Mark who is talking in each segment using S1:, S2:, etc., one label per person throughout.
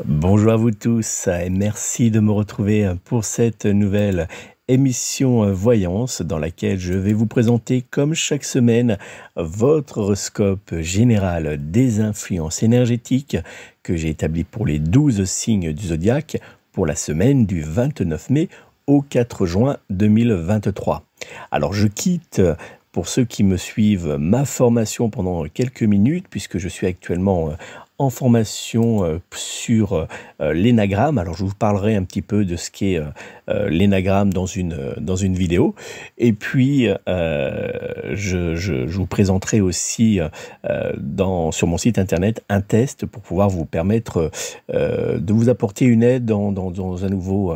S1: Bonjour à vous tous et merci de me retrouver pour cette nouvelle émission Voyance dans laquelle je vais vous présenter comme chaque semaine votre horoscope général des influences énergétiques que j'ai établi pour les 12 signes du zodiaque pour la semaine du 29 mai au 4 juin 2023. Alors je quitte, pour ceux qui me suivent, ma formation pendant quelques minutes puisque je suis actuellement en formation sur l'énagramme. Alors je vous parlerai un petit peu de ce qu'est l'énagramme dans une vidéo. Et puis je vous présenterai aussi sur mon site internet un test pour pouvoir vous permettre de vous apporter une aide dans un nouveau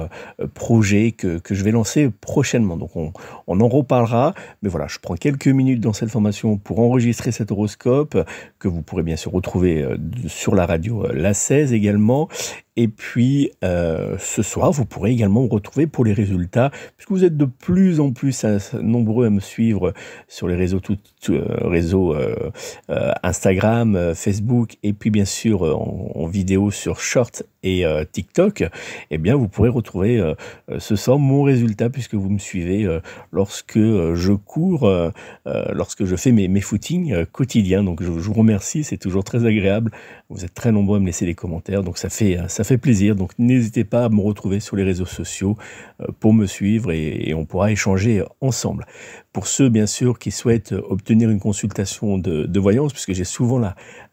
S1: projet que je vais lancer prochainement. Donc on en reparlera. Mais voilà, je prends quelques minutes dans cette formation pour enregistrer cet horoscope que vous pourrez bien sûr retrouver sur la radio La 16 également. Et puis, ce soir, vous pourrez également me retrouver pour les résultats, puisque vous êtes de plus en plus nombreux à me suivre sur les réseaux, Instagram, Facebook, et puis bien sûr en vidéo sur Short et TikTok. Eh bien, vous pourrez retrouver ce soir mon résultat, puisque vous me suivez lorsque je cours, lorsque je fais mes footings quotidiens. Donc, je vous remercie, c'est toujours très agréable. Vous êtes très nombreux à me laisser des commentaires, donc ça fait plaisir. Donc n'hésitez pas à me retrouver sur les réseaux sociaux pour me suivre et on pourra échanger ensemble. Pour ceux bien sûr qui souhaitent obtenir une consultation de voyance, puisque j'ai souvent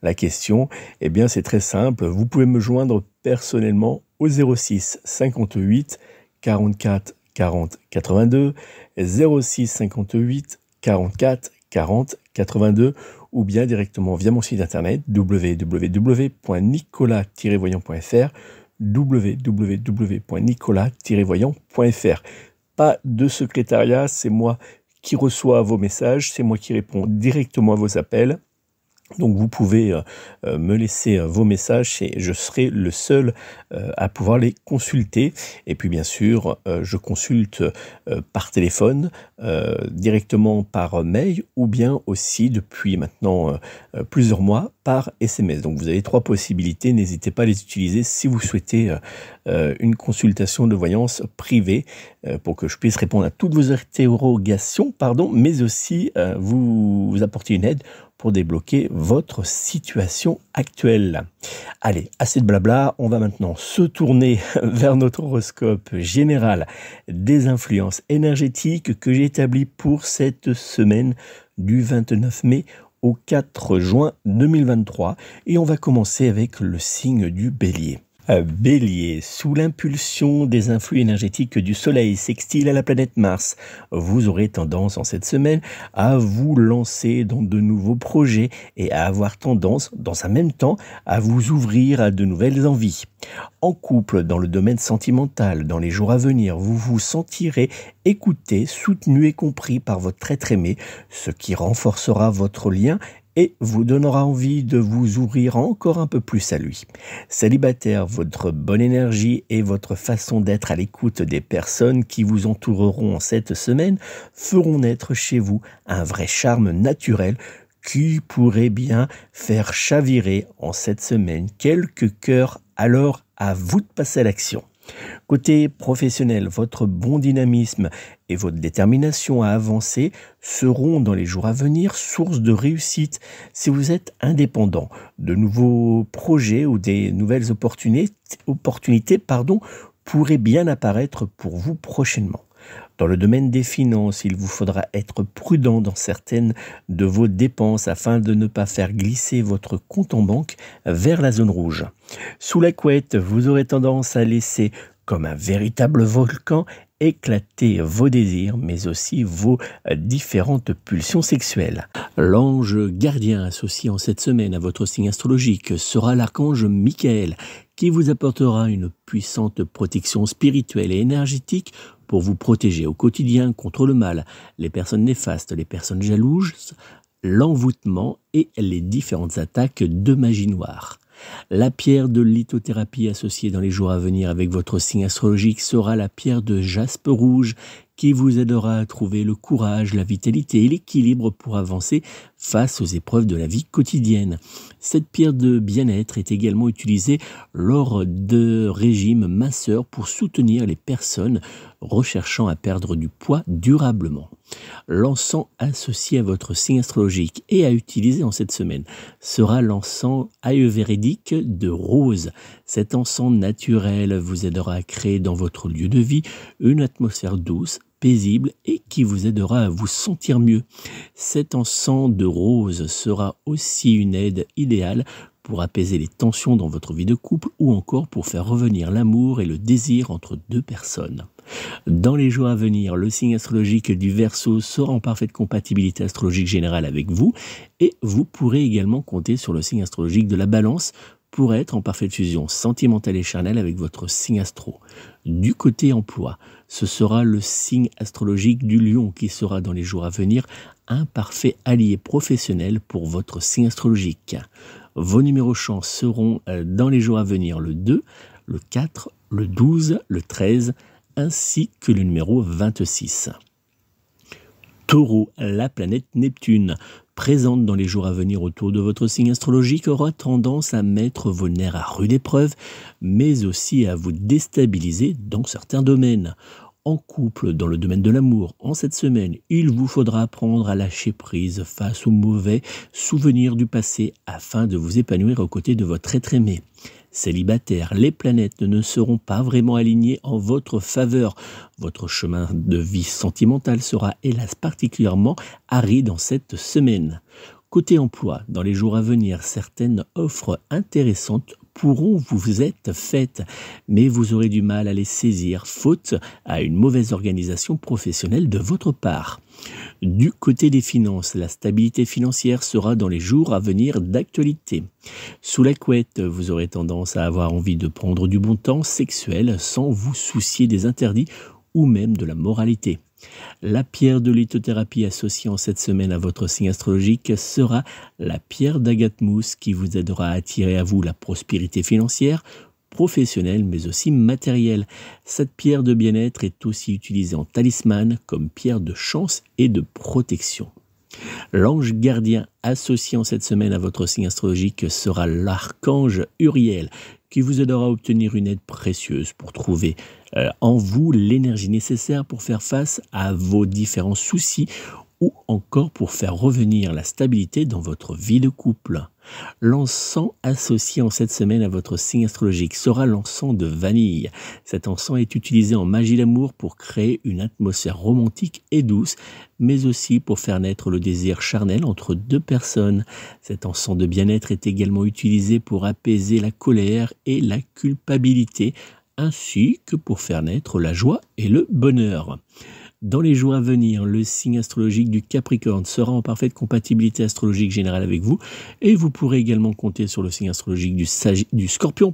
S1: la question, eh bien c'est très simple. Vous pouvez me joindre personnellement au 06 58 44 40 82, 06 58 44 40 82, ou bien directement via mon site internet www.nicolas-voyant.fr, www.nicolas-voyant.fr. Pas de secrétariat, c'est moi qui reçois vos messages, c'est moi qui réponds directement à vos appels. Donc vous pouvez me laisser vos messages et je serai le seul à pouvoir les consulter. Et puis bien sûr, je consulte par téléphone, directement par mail ou bien aussi depuis maintenant plusieurs mois par SMS. Donc vous avez 3 possibilités, n'hésitez pas à les utiliser si vous souhaitez une consultation de voyance privée pour que je puisse répondre à toutes vos interrogations, mais aussi vous apporter une aide pour débloquer votre situation actuelle. Allez, assez de blabla, on va maintenant se tourner vers notre horoscope général des influences énergétiques que j'ai établi pour cette semaine du 29 mai au 4 juin 2023. Et on va commencer avec le signe du Bélier. Bélier, sous l'impulsion des influx énergétiques du Soleil sextile à la planète Mars, vous aurez tendance en cette semaine à vous lancer dans de nouveaux projets et à avoir tendance, dans un même temps, à vous ouvrir à de nouvelles envies. En couple, dans le domaine sentimental, dans les jours à venir, vous vous sentirez écouté, soutenu et compris par votre être aimé, ce qui renforcera votre lien et vous donnera envie de vous ouvrir encore un peu plus à lui. Célibataire, votre bonne énergie et votre façon d'être à l'écoute des personnes qui vous entoureront en cette semaine feront naître chez vous un vrai charme naturel qui pourrait bien faire chavirer en cette semaine quelques cœurs. Alors à vous de passer à l'action. Côté professionnel, votre bon dynamisme et votre détermination à avancer seront dans les jours à venir source de réussite. Si vous êtes indépendant, de nouveaux projets ou des nouvelles opportunités pourraient bien apparaître pour vous prochainement. Dans le domaine des finances, il vous faudra être prudent dans certaines de vos dépenses afin de ne pas faire glisser votre compte en banque vers la zone rouge. Sous la couette, vous aurez tendance à laisser, comme un véritable volcan, éclater vos désirs, mais aussi vos différentes pulsions sexuelles. L'ange gardien associé en cette semaine à votre signe astrologique sera l'archange Michael, qui vous apportera une puissante protection spirituelle et énergétique pour vous protéger au quotidien contre le mal, les personnes néfastes, les personnes jalouses, l'envoûtement et les différentes attaques de magie noire. La pierre de lithothérapie associée dans les jours à venir avec votre signe astrologique sera la pierre de jaspe rouge qui vous aidera à trouver le courage, la vitalité et l'équilibre pour avancer face aux épreuves de la vie quotidienne. Cette pierre de bien-être est également utilisée lors de régimes minceurs pour soutenir les personnes recherchant à perdre du poids durablement. L'encens associé à votre signe astrologique et à utiliser en cette semaine sera l'encens ayurvédique de rose. Cet encens naturel vous aidera à créer dans votre lieu de vie une atmosphère douce, paisible et qui vous aidera à vous sentir mieux. Cet encens de rose sera aussi une aide idéale pour apaiser les tensions dans votre vie de couple ou encore pour faire revenir l'amour et le désir entre deux personnes. Dans les jours à venir, le signe astrologique du Verseau sera en parfaite compatibilité astrologique générale avec vous et vous pourrez également compter sur le signe astrologique de la Balance pour être en parfaite fusion sentimentale et charnelle avec votre signe astro. Du côté emploi, ce sera le signe astrologique du Lion qui sera dans les jours à venir un parfait allié professionnel pour votre signe astrologique. Vos numéros chance seront dans les jours à venir le 2, le 4, le 12, le 13, ainsi que le numéro 26. Taureau, la planète Neptune, présente dans les jours à venir autour de votre signe astrologique, aura tendance à mettre vos nerfs à rude épreuve, mais aussi à vous déstabiliser dans certains domaines. En couple, dans le domaine de l'amour, en cette semaine, il vous faudra apprendre à lâcher prise face aux mauvais souvenirs du passé afin de vous épanouir aux côtés de votre être aimé. Célibataire, les planètes ne seront pas vraiment alignées en votre faveur. Votre chemin de vie sentimental sera hélas particulièrement aride en cette semaine. Côté emploi, dans les jours à venir, certaines offres intéressantes pourront vous être faites, mais vous aurez du mal à les saisir, faute à une mauvaise organisation professionnelle de votre part. Du côté des finances, la stabilité financière sera dans les jours à venir d'actualité. Sous la couette, vous aurez tendance à avoir envie de prendre du bon temps sexuel sans vous soucier des interdits ou même de la moralité. La pierre de lithothérapie associée en cette semaine à votre signe astrologique sera la pierre d'agate mousse qui vous aidera à attirer à vous la prospérité financière, professionnelle mais aussi matérielle. Cette pierre de bien-être est aussi utilisée en talisman comme pierre de chance et de protection. L'ange gardien associé en cette semaine à votre signe astrologique sera l'archange Uriel qui vous aidera à obtenir une aide précieuse pour trouver en vous l'énergie nécessaire pour faire face à vos différents soucis ou encore pour faire revenir la stabilité dans votre vie de couple. L'encens associé en cette semaine à votre signe astrologique sera l'encens de vanille. Cet encens est utilisé en magie d'amour pour créer une atmosphère romantique et douce, mais aussi pour faire naître le désir charnel entre deux personnes. Cet encens de bien-être est également utilisé pour apaiser la colère et la culpabilité, ainsi que pour faire naître la joie et le bonheur. Dans les jours à venir, le signe astrologique du Capricorne sera en parfaite compatibilité astrologique générale avec vous et vous pourrez également compter sur le signe astrologique du Scorpion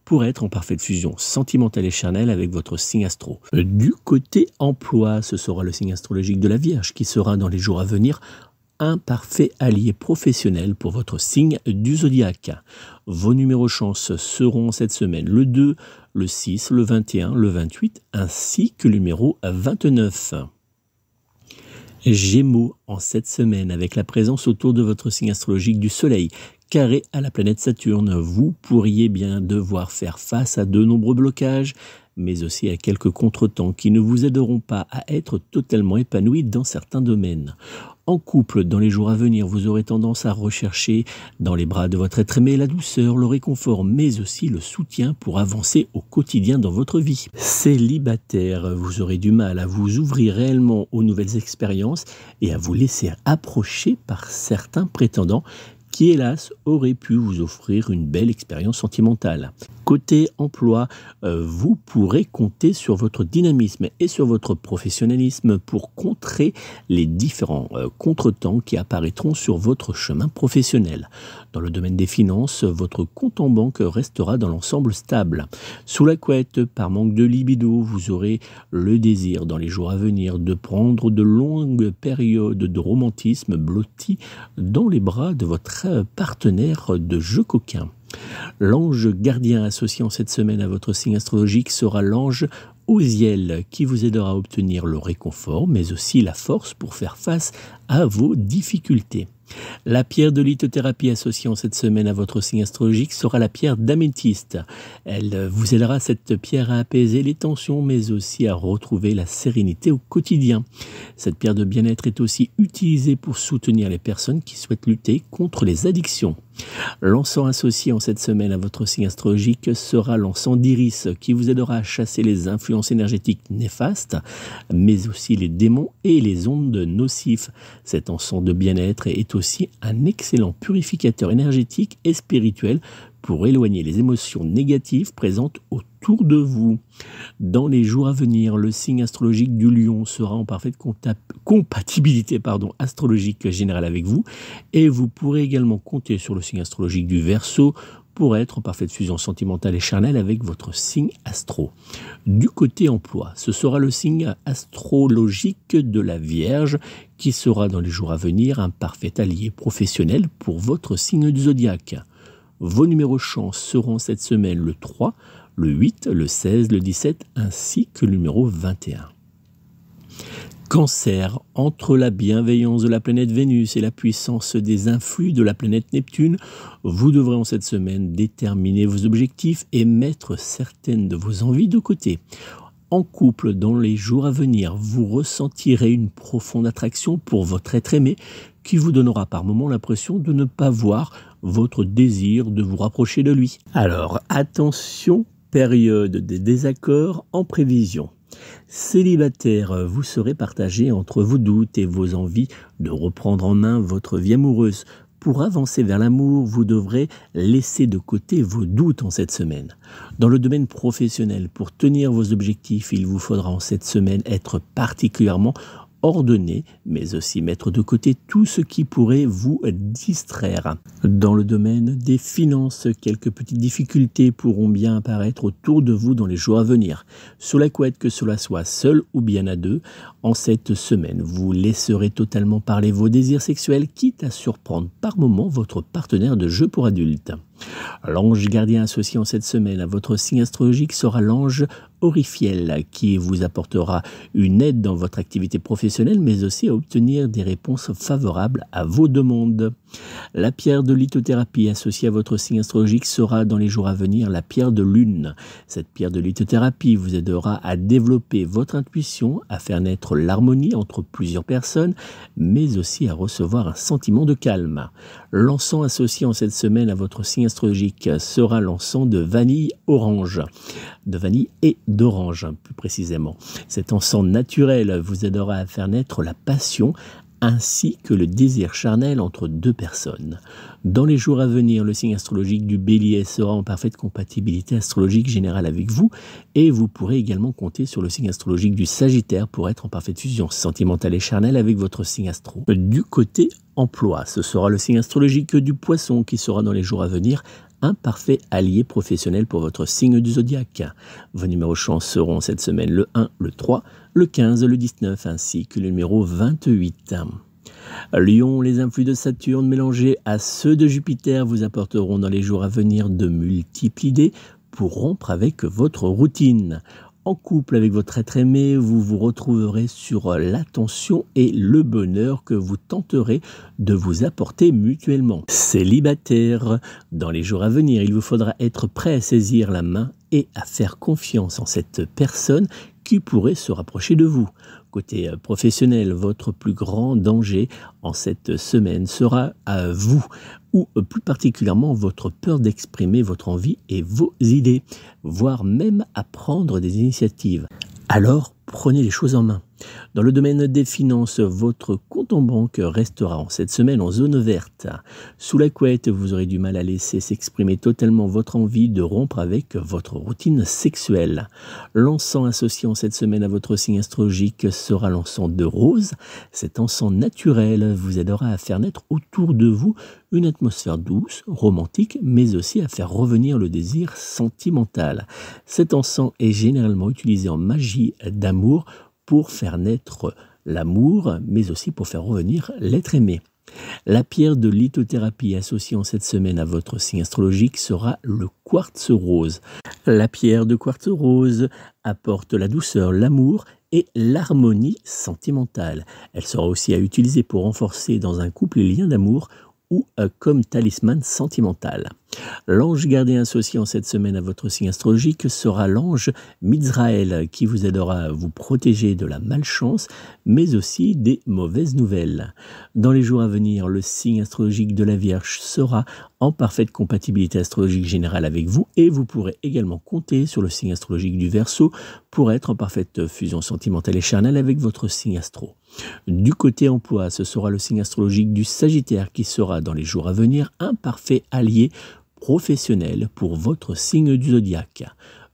S1: pour être en parfaite fusion sentimentale et charnelle avec votre signe astro. Du côté emploi, ce sera le signe astrologique de la Vierge qui sera dans les jours à venir un parfait allié professionnel pour votre signe du zodiaque. Vos numéros chance seront cette semaine le 2, le 6, le 21, le 28 ainsi que le numéro 29. Gémeaux, en cette semaine, avec la présence autour de votre signe astrologique du Soleil, carré à la planète Saturne, vous pourriez bien devoir faire face à de nombreux blocages, mais aussi à quelques contretemps qui ne vous aideront pas à être totalement épanoui dans certains domaines. En couple, dans les jours à venir, vous aurez tendance à rechercher dans les bras de votre être aimé la douceur, le réconfort, mais aussi le soutien pour avancer au quotidien dans votre vie. Célibataire, vous aurez du mal à vous ouvrir réellement aux nouvelles expériences et à vous laisser approcher par certains prétendants qui, hélas, auraient pu vous offrir une belle expérience sentimentale. Côté emploi, vous pourrez compter sur votre dynamisme et sur votre professionnalisme pour contrer les différents contretemps qui apparaîtront sur votre chemin professionnel. Dans le domaine des finances, votre compte en banque restera dans l'ensemble stable. Sous la couette, par manque de libido, vous aurez le désir dans les jours à venir de prendre de longues périodes de romantisme blotti dans les bras de votre partenaire de jeu coquin. L'ange gardien associé en cette semaine à votre signe astrologique sera l'ange Osiel qui vous aidera à obtenir le réconfort mais aussi la force pour faire face à vos difficultés. La pierre de lithothérapie associée en cette semaine à votre signe astrologique sera la pierre d'améthyste. Elle vous aidera, cette pierre, à apaiser les tensions, mais aussi à retrouver la sérénité au quotidien. Cette pierre de bien-être est aussi utilisée pour soutenir les personnes qui souhaitent lutter contre les addictions. L'encens associé en cette semaine à votre signe astrologique sera l'encens d'iris, qui vous aidera à chasser les influences énergétiques néfastes, mais aussi les démons et les ondes nocifs. Cet encens de bien-être est aussi un excellent purificateur énergétique et spirituel pour éloigner les émotions négatives présentes autour de vous. Dans les jours à venir, le signe astrologique du Lion sera en parfaite compatibilité astrologique générale avec vous, et vous pourrez également compter sur le signe astrologique du Verseau pour être en parfaite fusion sentimentale et charnelle avec votre signe astro. Du côté emploi, ce sera le signe astrologique de la Vierge qui sera dans les jours à venir un parfait allié professionnel pour votre signe du zodiaque. Vos numéros chance seront cette semaine le 3, le 8, le 16, le 17 ainsi que le numéro 21. Cancer, entre la bienveillance de la planète Vénus et la puissance des influx de la planète Neptune, vous devrez en cette semaine déterminer vos objectifs et mettre certaines de vos envies de côté. En couple, dans les jours à venir, vous ressentirez une profonde attraction pour votre être aimé qui vous donnera par moments l'impression de ne pas voir votre désir de vous rapprocher de lui. Alors, attention, période des désaccords en prévision. Célibataire, vous serez partagé entre vos doutes et vos envies de reprendre en main votre vie amoureuse. Pour avancer vers l'amour, vous devrez laisser de côté vos doutes en cette semaine. Dans le domaine professionnel, pour tenir vos objectifs, il vous faudra en cette semaine être particulièrement ordonner, mais aussi mettre de côté tout ce qui pourrait vous distraire. Dans le domaine des finances, quelques petites difficultés pourront bien apparaître autour de vous dans les jours à venir. Sous la couette, que cela soit seul ou bien à deux, en cette semaine, vous laisserez totalement parler vos désirs sexuels, quitte à surprendre par moments votre partenaire de jeu pour adultes. L'ange gardien associé en cette semaine à votre signe astrologique sera l'ange Orifiel, qui vous apportera une aide dans votre activité professionnelle, mais aussi à obtenir des réponses favorables à vos demandes. La pierre de lithothérapie associée à votre signe astrologique sera dans les jours à venir la pierre de lune. Cette pierre de lithothérapie vous aidera à développer votre intuition, à faire naître l'harmonie entre plusieurs personnes, mais aussi à recevoir un sentiment de calme. L'encens associé en cette semaine à votre signe astrologique sera l'encens de vanille orange. De vanille et d'orange, plus précisément. Cet encens naturel vous aidera à faire naître la passion ainsi que le désir charnel entre deux personnes. Dans les jours à venir, le signe astrologique du Bélier sera en parfaite compatibilité astrologique générale avec vous, et vous pourrez également compter sur le signe astrologique du Sagittaire pour être en parfaite fusion sentimentale et charnelle avec votre signe astro. Du côté emploi, ce sera le signe astrologique du Poisson qui sera dans les jours à venir un parfait allié professionnel pour votre signe du zodiaque. Vos numéros chance seront cette semaine le 1, le 3, le 15, le 19 ainsi que le numéro 28. Lion, les influx de Saturne mélangés à ceux de Jupiter vous apporteront dans les jours à venir de multiples idées pour rompre avec votre routine. En couple avec votre être aimé, vous vous retrouverez sur l'attention et le bonheur que vous tenterez de vous apporter mutuellement. Célibataire, dans les jours à venir, il vous faudra être prêt à saisir la main et à faire confiance en cette personne qui pourrait se rapprocher de vous. Côté professionnel, votre plus grand danger en cette semaine sera à vous, ou plus particulièrement votre peur d'exprimer votre envie et vos idées, voire même à prendre des initiatives. Alors, prenez les choses en main. Dans le domaine des finances, votre compte en banque restera en cette semaine en zone verte. Sous la couette, vous aurez du mal à laisser s'exprimer totalement votre envie de rompre avec votre routine sexuelle. L'encens associé en cette semaine à votre signe astrologique sera l'encens de rose. Cet encens naturel vous aidera à faire naître autour de vous une atmosphère douce, romantique, mais aussi à faire revenir le désir sentimental. Cet encens est généralement utilisé en magie d'amour pour faire naître l'amour, mais aussi pour faire revenir l'être aimé. La pierre de lithothérapie associée en cette semaine à votre signe astrologique sera le quartz rose. La pierre de quartz rose apporte la douceur, l'amour et l'harmonie sentimentale. Elle sera aussi à utiliser pour renforcer dans un couple les liens d'amour ou comme talisman sentimental. L'ange gardien associé en cette semaine à votre signe astrologique sera l'ange Mizraël qui vous aidera à vous protéger de la malchance mais aussi des mauvaises nouvelles. Dans les jours à venir, le signe astrologique de la Vierge sera en parfaite compatibilité astrologique générale avec vous et vous pourrez également compter sur le signe astrologique du Verseau pour être en parfaite fusion sentimentale et charnelle avec votre signe astro. Du côté emploi, ce sera le signe astrologique du Sagittaire qui sera dans les jours à venir un parfait allié professionnel pour votre signe du zodiaque.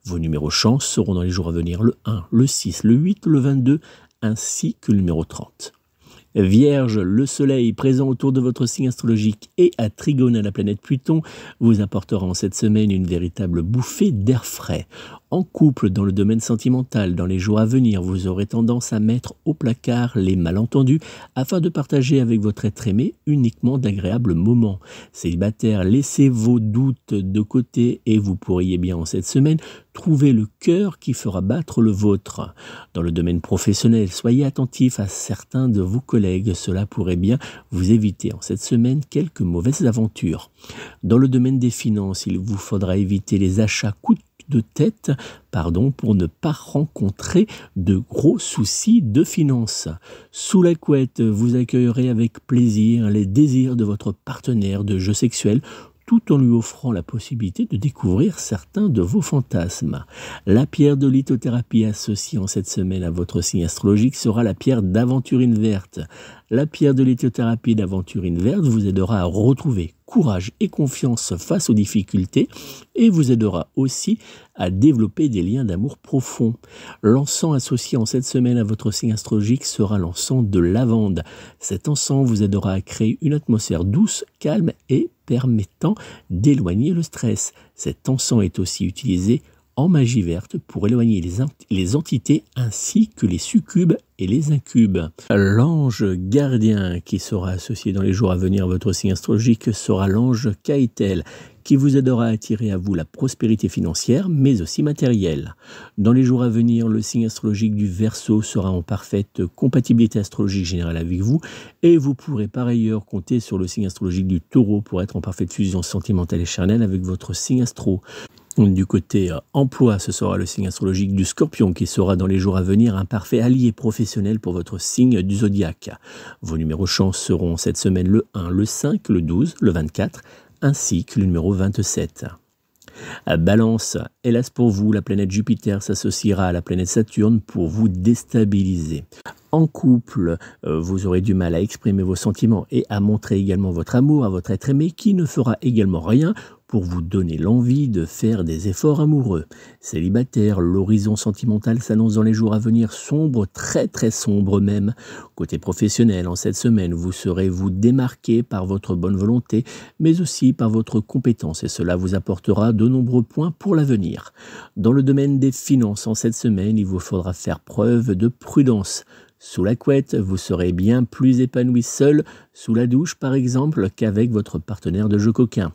S1: Vos numéros chance seront dans les jours à venir le 1, le 6, le 8, le 22 ainsi que le numéro 30. Vierge, le soleil présent autour de votre signe astrologique et à trigone à la planète Pluton vous apportera en cette semaine une véritable bouffée d'air frais. En couple, dans le domaine sentimental, dans les jours à venir, vous aurez tendance à mettre au placard les malentendus afin de partager avec votre être aimé uniquement d'agréables moments. Célibataire, laissez vos doutes de côté et vous pourriez bien en cette semaine trouver le cœur qui fera battre le vôtre. Dans le domaine professionnel, soyez attentif à certains de vos collègues, cela pourrait bien vous éviter en cette semaine quelques mauvaises aventures. Dans le domaine des finances, il vous faudra éviter les achats coûteux de tête, pour ne pas rencontrer de gros soucis de finances. Sous la couette, vous accueillerez avec plaisir les désirs de votre partenaire de jeu sexuel tout en lui offrant la possibilité de découvrir certains de vos fantasmes. La pierre de lithothérapie associée en cette semaine à votre signe astrologique sera la pierre d'aventurine verte. La pierre de lithothérapie d'aventurine verte vous aidera à retrouver courage et confiance face aux difficultés et vous aidera aussi à développer des liens d'amour profonds. L'encens associé en cette semaine à votre signe astrologique sera l'encens de lavande. Cet encens vous aidera à créer une atmosphère douce, calme et permettant d'éloigner le stress. Cet encens est aussi utilisé en magie verte pour éloigner les entités ainsi que les succubes et les incubes. L'ange gardien qui sera associé dans les jours à venir à votre signe astrologique sera l'ange Caïtel qui vous aidera à attirer à vous la prospérité financière mais aussi matérielle. Dans les jours à venir, le signe astrologique du Verseau sera en parfaite compatibilité astrologique générale avec vous et vous pourrez par ailleurs compter sur le signe astrologique du Taureau pour être en parfaite fusion sentimentale et charnelle avec votre signe astro. Du côté emploi, ce sera le signe astrologique du Scorpion qui sera dans les jours à venir un parfait allié professionnel pour votre signe du zodiaque. Vos numéros chance seront cette semaine le 1, le 5, le 12, le 24 ainsi que le numéro 27. Balance, hélas pour vous, la planète Jupiter s'associera à la planète Saturne pour vous déstabiliser. En couple, vous aurez du mal à exprimer vos sentiments et à montrer également votre amour à votre être aimé qui ne fera également rien pour vous donner l'envie de faire des efforts amoureux. Célibataire, l'horizon sentimental s'annonce dans les jours à venir sombre, très très sombre même. Côté professionnel, en cette semaine, vous serez vous démarquer par votre bonne volonté, mais aussi par votre compétence et cela vous apportera de nombreux points pour l'avenir. Dans le domaine des finances, en cette semaine, il vous faudra faire preuve de prudence. Sous la couette, vous serez bien plus épanoui seul, sous la douche par exemple, qu'avec votre partenaire de jeu coquin.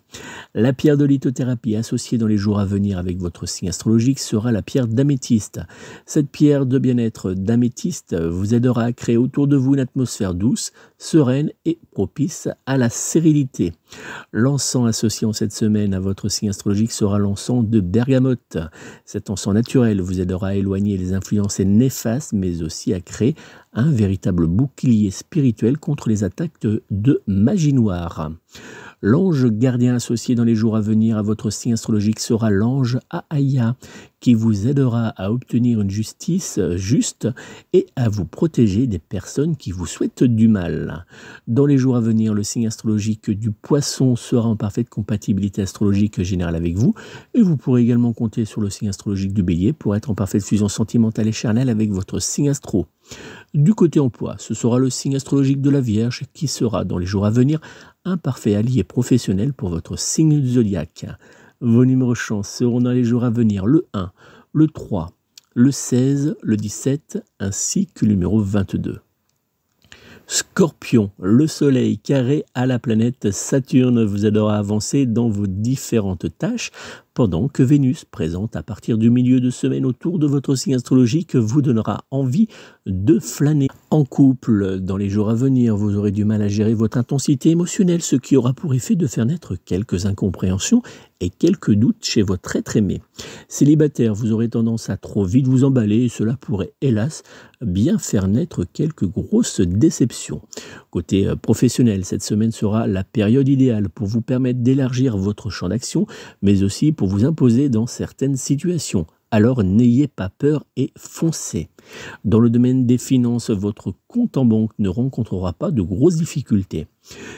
S1: La pierre de lithothérapie associée dans les jours à venir avec votre signe astrologique sera la pierre d'améthyste. Cette pierre de bien-être d'améthyste vous aidera à créer autour de vous une atmosphère douce, sereine et propice à la sérénité. L'encens associé en cette semaine à votre signe astrologique sera l'encens de bergamote. Cet encens naturel vous aidera à éloigner les influences néfastes mais aussi à créer un véritable bouclier spirituel contre les attaques de magie noire. L'ange gardien associé dans les jours à venir à votre signe astrologique sera l'ange Ahaya, qui vous aidera à obtenir une justice juste et à vous protéger des personnes qui vous souhaitent du mal. Dans les jours à venir, le signe astrologique du Poisson sera en parfaite compatibilité astrologique générale avec vous et vous pourrez également compter sur le signe astrologique du Bélier pour être en parfaite fusion sentimentale et charnelle avec votre signe astro. Du côté emploi, ce sera le signe astrologique de la Vierge qui sera dans les jours à venir un parfait allié professionnel pour votre signe du zodiaque. Vos numéros chance seront dans les jours à venir le 1, le 3, le 16, le 17 ainsi que le numéro 22. Scorpion, le soleil carré à la planète Saturne vous aidera à avancer dans vos différentes tâches pendant que Vénus, présente à partir du milieu de semaine autour de votre signe astrologique, vous donnera envie de flâner. En couple, dans les jours à venir, vous aurez du mal à gérer votre intensité émotionnelle, ce qui aura pour effet de faire naître quelques incompréhensions et quelques doutes chez votre être aimé. Célibataire, vous aurez tendance à trop vite vous emballer et cela pourrait, hélas, bien faire naître quelques grosses déceptions. Côté professionnel, cette semaine sera la période idéale pour vous permettre d'élargir votre champ d'action, mais aussi pour vous imposer dans certaines situations. Alors n'ayez pas peur et foncez. Dans le domaine des finances, votre compte en banque ne rencontrera pas de grosses difficultés.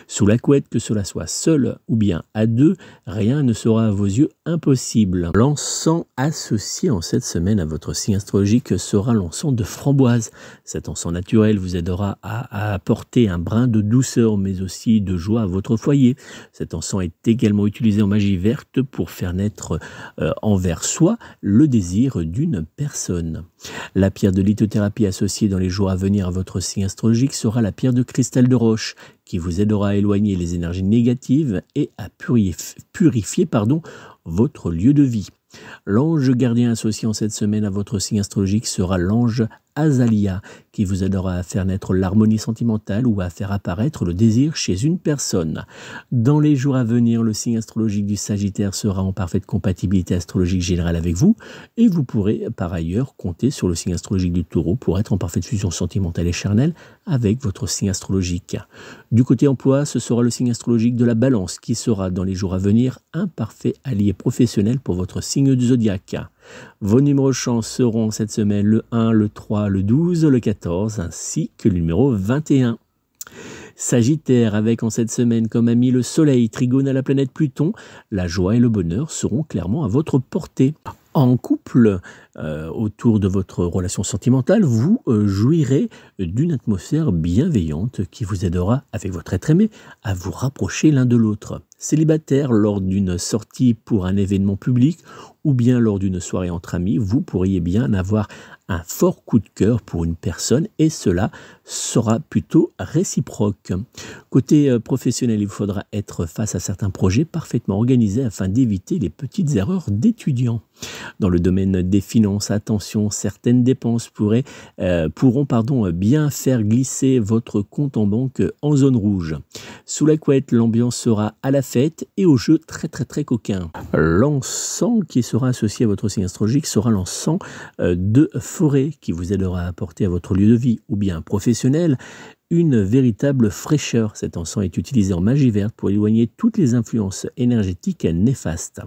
S1: Sous la couette, que cela soit seul ou bien à deux, rien ne sera à vos yeux impossible. L'encens associé en cette semaine à votre signe astrologique sera l'encens de framboise. Cet encens naturel vous aidera à apporter un brin de douceur mais aussi de joie à votre foyer. Cet encens est également utilisé en magie verte pour faire naître envers soi le désir d'une personne. La pierre de lithothérapie associée dans les jours à venir à votre signe astrologique sera la pierre de cristal de roche, qui vous aidera à éloigner les énergies négatives et à purifier votre lieu de vie. L'ange gardien associé en cette semaine à votre signe astrologique sera l'ange Azalia, qui vous aidera à faire naître l'harmonie sentimentale ou à faire apparaître le désir chez une personne. Dans les jours à venir, le signe astrologique du Sagittaire sera en parfaite compatibilité astrologique générale avec vous et vous pourrez par ailleurs compter sur le signe astrologique du Taureau pour être en parfaite fusion sentimentale et charnelle avec votre signe astrologique. Du côté emploi, ce sera le signe astrologique de la Balance qui sera dans les jours à venir un parfait allié professionnel pour votre signe du zodiaque. Vos numéros chance seront cette semaine le 1, le 3, le 12, le 14 ainsi que le numéro 21. Sagittaire, avec en cette semaine comme ami le Soleil, trigone à la planète Pluton, la joie et le bonheur seront clairement à votre portée. En couple, autour de votre relation sentimentale, vous jouirez d'une atmosphère bienveillante qui vous aidera, avec votre être aimé, à vous rapprocher l'un de l'autre. Célibataire, lors d'une sortie pour un événement public ou bien lors d'une soirée entre amis, vous pourriez bien avoir un fort coup de cœur pour une personne et cela sera plutôt réciproque. Côté professionnel, il faudra être face à certains projets parfaitement organisés afin d'éviter les petites erreurs d'étudiants. Dans le domaine des finances, attention, certaines dépenses pourront bien faire glisser votre compte en banque en zone rouge. Sous la couette, l'ambiance sera à la fête et au jeu très coquin. L'encens qui sera associé à votre signe astrologique sera l'encens de forêt qui vous aidera à apporter à votre lieu de vie ou bien professionnel une véritable fraîcheur. Cet encens est utilisé en magie verte pour éloigner toutes les influences énergétiques néfastes.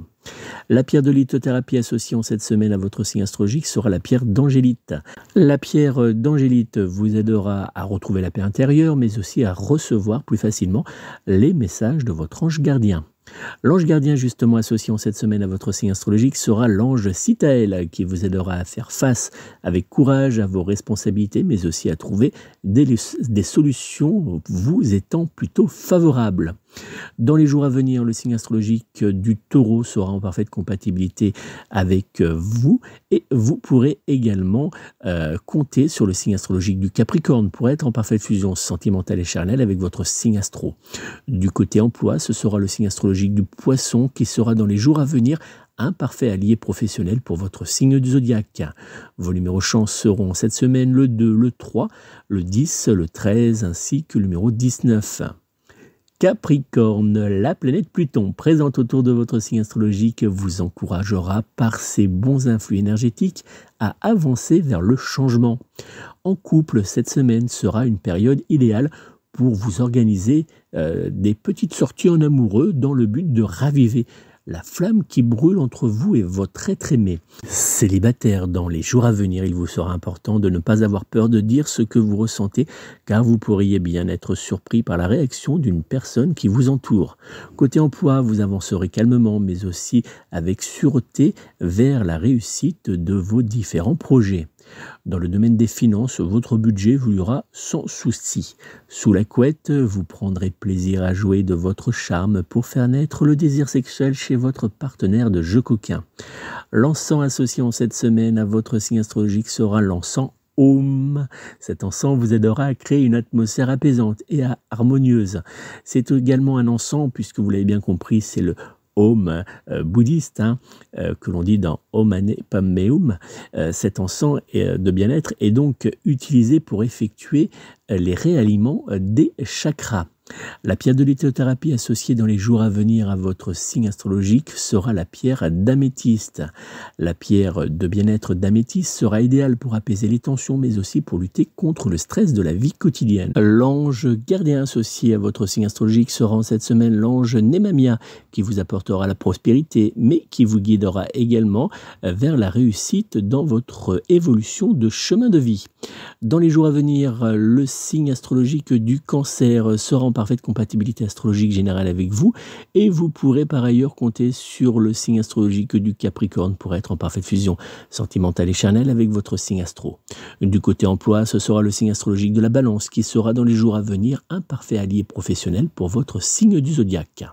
S1: La pierre de lithothérapie associée en cette semaine à votre signe astrologique sera la pierre d'angélite. La pierre d'angélite vous aidera à retrouver la paix intérieure, mais aussi à recevoir plus facilement les messages de votre ange gardien. L'ange gardien justement associé en cette semaine à votre signe astrologique sera l'ange Citaël qui vous aidera à faire face avec courage à vos responsabilités mais aussi à trouver des solutions vous étant plutôt favorables. Dans les jours à venir, le signe astrologique du Taureau sera en parfaite compatibilité avec vous et vous pourrez également compter sur le signe astrologique du Capricorne pour être en parfaite fusion sentimentale et charnelle avec votre signe astro. Du côté emploi, ce sera le signe astrologique du Poisson qui sera dans les jours à venir un parfait allié professionnel pour votre signe du zodiaque. Vos numéros chance seront cette semaine le 2, le 3, le 10, le 13 ainsi que le numéro 19. Capricorne, la planète Pluton présente autour de votre signe astrologique vous encouragera par ses bons influx énergétiques à avancer vers le changement. En couple, cette semaine sera une période idéale pour vous organiser des petites sorties en amoureux dans le but de raviver la flamme qui brûle entre vous et votre être aimé. Célibataire, dans les jours à venir, il vous sera important de ne pas avoir peur de dire ce que vous ressentez, car vous pourriez bien être surpris par la réaction d'une personne qui vous entoure. Côté emploi, vous avancerez calmement, mais aussi avec sûreté vers la réussite de vos différents projets. Dans le domaine des finances, votre budget vous ira sans souci. Sous la couette, vous prendrez plaisir à jouer de votre charme pour faire naître le désir sexuel chez votre partenaire de jeu coquin. L'encens associé en cette semaine à votre signe astrologique sera l'encens Om. Cet encens vous aidera à créer une atmosphère apaisante et harmonieuse. C'est également un encens, puisque vous l'avez bien compris, c'est le Om bouddhiste, hein, que l'on dit dans Om Mane Padme Hum. Cet encens de bien-être est donc utilisé pour effectuer les réalignements des chakras. La pierre de lithothérapie associée dans les jours à venir à votre signe astrologique sera la pierre d'améthyste. La pierre de bien-être d'améthyste sera idéale pour apaiser les tensions, mais aussi pour lutter contre le stress de la vie quotidienne. L'ange gardien associé à votre signe astrologique sera en cette semaine l'ange Nemamia, qui vous apportera la prospérité, mais qui vous guidera également vers la réussite dans votre évolution de chemin de vie. Dans les jours à venir, le signe astrologique du Cancer sera en parfaite compatibilité astrologique générale avec vous et vous pourrez par ailleurs compter sur le signe astrologique du Capricorne pour être en parfaite fusion sentimentale et charnelle avec votre signe astro. Du côté emploi, ce sera le signe astrologique de la Balance qui sera dans les jours à venir un parfait allié professionnel pour votre signe du zodiaque.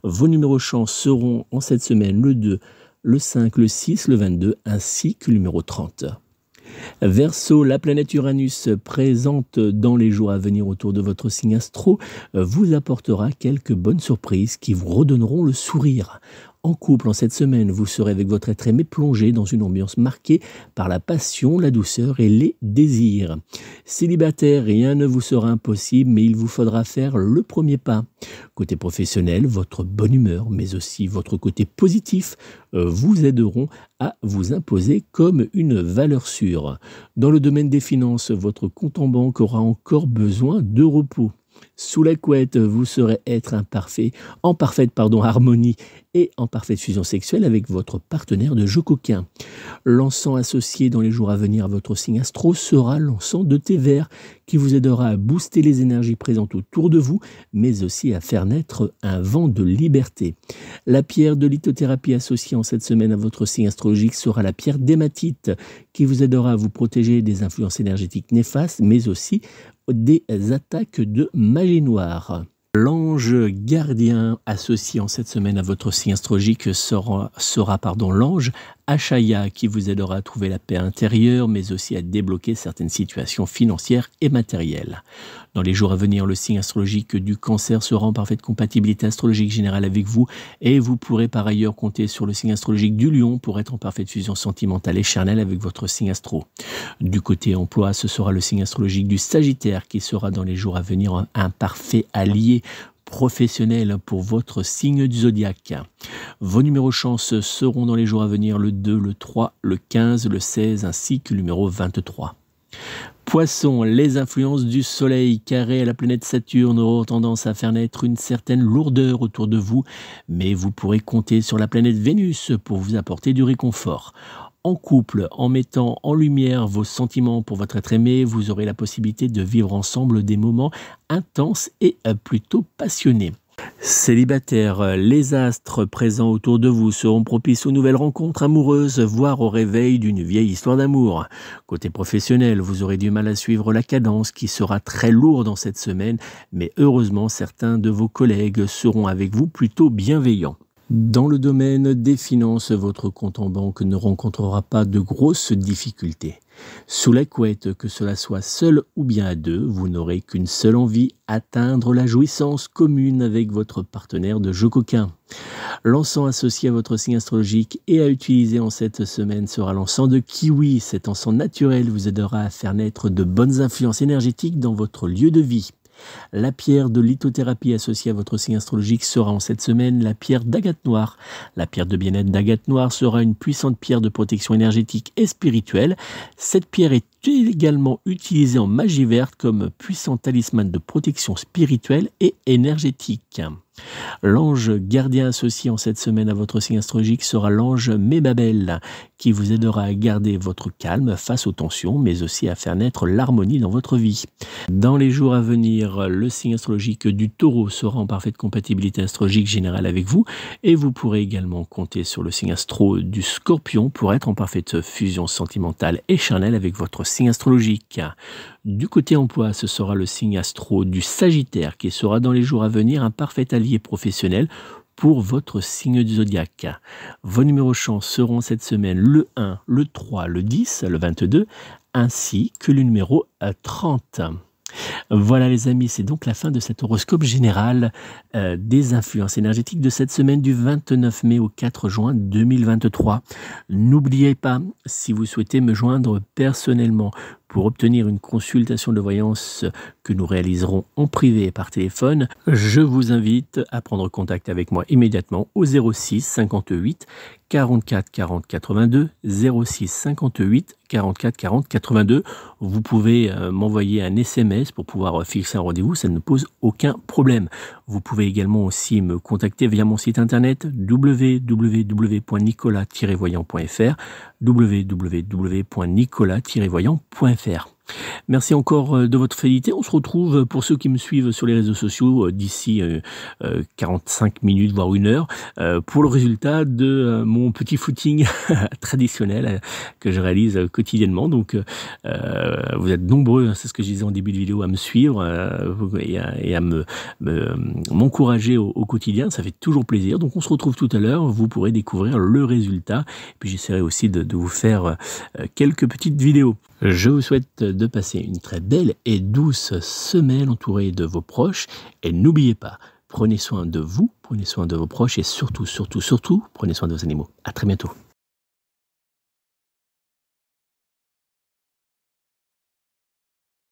S1: Vos numéros chance seront en cette semaine le 2, le 5, le 6, le 22 ainsi que le numéro 30. Verseau, la planète Uranus présente dans les jours à venir autour de votre signe astro vous apportera quelques bonnes surprises qui vous redonneront le sourire. En couple, en cette semaine, vous serez avec votre être aimé plongé dans une ambiance marquée par la passion, la douceur et les désirs. Célibataire, rien ne vous sera impossible, mais il vous faudra faire le premier pas. Côté professionnel, votre bonne humeur, mais aussi votre côté positif, vous aideront à vous imposer comme une valeur sûre. Dans le domaine des finances, votre compte en banque aura encore besoin de repos. Sous la couette, vous saurez être en parfaite harmonie et en parfaite fusion sexuelle avec votre partenaire de jeu coquin. L'encens associé dans les jours à venir à votre signe astro sera l'encens de thé vert qui vous aidera à booster les énergies présentes autour de vous, mais aussi à faire naître un vent de liberté. La pierre de lithothérapie associée en cette semaine à votre signe astrologique sera la pierre d'hématite qui vous aidera à vous protéger des influences énergétiques néfastes, mais aussi des attaques de magie noire. L'ange gardien associé en cette semaine à votre signe astrologique sera l'ange Achaya qui vous aidera à trouver la paix intérieure mais aussi à débloquer certaines situations financières et matérielles. Dans les jours à venir, le signe astrologique du Cancer sera en parfaite compatibilité astrologique générale avec vous et vous pourrez par ailleurs compter sur le signe astrologique du Lion pour être en parfaite fusion sentimentale et charnelle avec votre signe astro. Du côté emploi, ce sera le signe astrologique du Sagittaire qui sera dans les jours à venir un parfait allié professionnel pour votre signe du zodiaque. Vos numéros chance seront dans les jours à venir le 2, le 3, le 15, le 16 ainsi que le numéro 23. Poissons, les influences du soleil carré à la planète Saturne auront tendance à faire naître une certaine lourdeur autour de vous, mais vous pourrez compter sur la planète Vénus pour vous apporter du réconfort. En couple, en mettant en lumière vos sentiments pour votre être aimé, vous aurez la possibilité de vivre ensemble des moments intenses et plutôt passionnés. Célibataire, les astres présents autour de vous seront propices aux nouvelles rencontres amoureuses, voire au réveil d'une vieille histoire d'amour. Côté professionnel, vous aurez du mal à suivre la cadence qui sera très lourde en cette semaine, mais heureusement certains de vos collègues seront avec vous plutôt bienveillants. Dans le domaine des finances, votre compte en banque ne rencontrera pas de grosses difficultés. Sous la couette, que cela soit seul ou bien à deux, vous n'aurez qu'une seule envie, atteindre la jouissance commune avec votre partenaire de jeu coquin. L'encens associé à votre signe astrologique et à utiliser en cette semaine sera l'encens de kiwi. Cet encens naturel vous aidera à faire naître de bonnes influences énergétiques dans votre lieu de vie. La pierre de lithothérapie associée à votre signe astrologique sera en cette semaine la pierre d'agate noire. La pierre de bien-être d'agate noire sera une puissante pierre de protection énergétique et spirituelle. Cette pierre est également utilisée en magie verte comme puissant talisman de protection spirituelle et énergétique. L'ange gardien associé en cette semaine à votre signe astrologique sera l'ange Mébabel, qui vous aidera à garder votre calme face aux tensions, mais aussi à faire naître l'harmonie dans votre vie. Dans les jours à venir, le signe astrologique du Taureau sera en parfaite compatibilité astrologique générale avec vous, et vous pourrez également compter sur le signe astro du Scorpion pour être en parfaite fusion sentimentale et charnelle avec votre signe astrologique. Du côté emploi, ce sera le signe astro du Sagittaire qui sera dans les jours à venir un parfait allié professionnel pour votre signe du zodiaque. Vos numéros chance seront cette semaine le 1, le 3, le 10, le 22 ainsi que le numéro 30. Voilà les amis, c'est donc la fin de cet horoscope général des influences énergétiques de cette semaine du 29 mai au 4 juin 2023. N'oubliez pas, si vous souhaitez me joindre personnellement pour obtenir une consultation de voyance que nous réaliserons en privé et par téléphone, je vous invite à prendre contact avec moi immédiatement au 06 58 44 40 82, 06 58 44 40 82. Vous pouvez m'envoyer un SMS pour pouvoir fixer un rendez-vous, ça ne pose aucun problème. Vous pouvez également aussi me contacter via mon site internet www.nicolas-voyant.fr, www.nicolas-voyant.fr. Merci encore de votre fidélité. On se retrouve, pour ceux qui me suivent sur les réseaux sociaux, d'ici 45 minutes, voire 1 heure, pour le résultat de mon petit footing traditionnel que je réalise quotidiennement. Donc, vous êtes nombreux, c'est ce que je disais en début de vidéo, à me suivre et à m'encourager au quotidien. Ça fait toujours plaisir. Donc, on se retrouve tout à l'heure. Vous pourrez découvrir le résultat. Et puis, j'essaierai aussi de vous faire quelques petites vidéos. Je vous souhaite de passer une très belle et douce semaine entourée de vos proches. Et n'oubliez pas, prenez soin de vous, prenez soin de vos proches et surtout, surtout, surtout, prenez soin de vos animaux. À très bientôt.